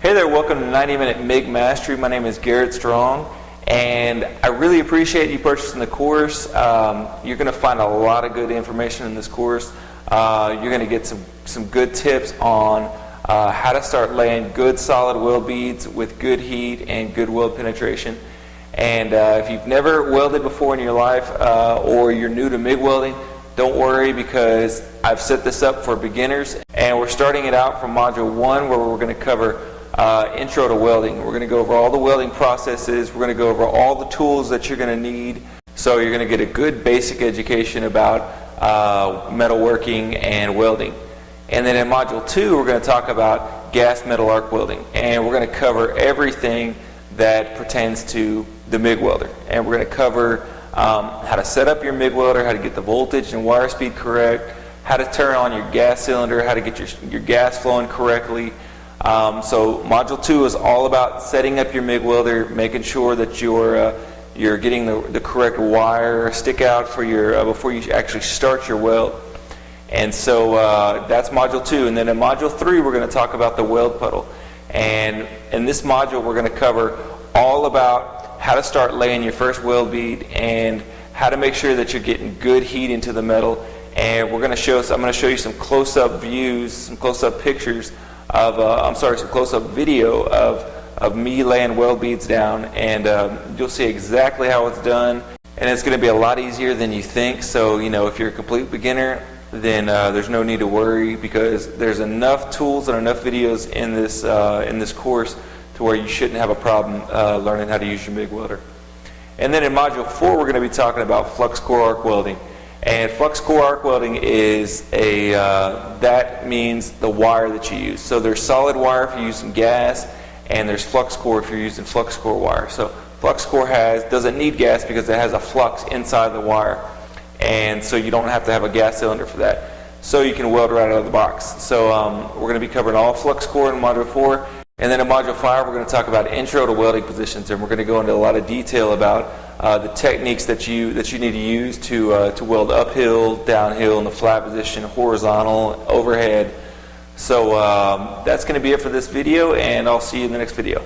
Hey there, welcome to 90-Minute MIG Mastery. My name is Garrett Strong, and I really appreciate you purchasing the course. You're going to find a lot of good information in this course. You're going to get some good tips on how to start laying good solid weld beads with good heat and good weld penetration. And if you've never welded before in your life or you're new to MIG welding, don't worry, because I've set this up for beginners, and we're starting it out from Module 1, where we're going to cover intro to welding. We're going to go over all the welding processes. We're going to go over all the tools that you're going to need. So you're going to get a good basic education about metalworking and welding. And then in Module 2, we're going to talk about gas metal arc welding. And we're going to cover everything that pertains to the MIG welder. And we're going to cover how to set up your MIG welder, how to get the voltage and wire speed correct, how to turn on your gas cylinder, how to get your gas flowing correctly. So Module 2 is all about setting up your MIG welder, making sure that you're getting the correct wire stick out for your before you actually start your weld. And so that's Module 2. And then in Module 3, we're going to talk about the weld puddle. And in this module, we're going to cover all about how to start laying your first weld bead and how to make sure that you're getting good heat into the metal. And I'm going to show you some close-up views, some close-up pictures of, some close-up video of me laying weld beads down, and you'll see exactly how it's done. And it's going to be a lot easier than you think. So, if you're a complete beginner, then there's no need to worry, because there's enough tools and enough videos in this course to where you shouldn't have a problem learning how to use your MIG welder. And then in Module 4, we're going to be talking about flux core arc welding. And flux core arc welding is that means the wire that you use. So there's solid wire if you're using gas, and there's flux core if you're using flux core wire. So flux core doesn't need gas because it has a flux inside the wire, and so you don't have to have a gas cylinder for that. So you can weld right out of the box. So we're going to be covering all flux core in Module 4. And then in Module 5, we're going to talk about intro to welding positions, and we're going to go into a lot of detail about the techniques that you need to use to weld uphill, downhill, in the flat position, horizontal, overhead. So that's going to be it for this video, and I'll see you in the next video.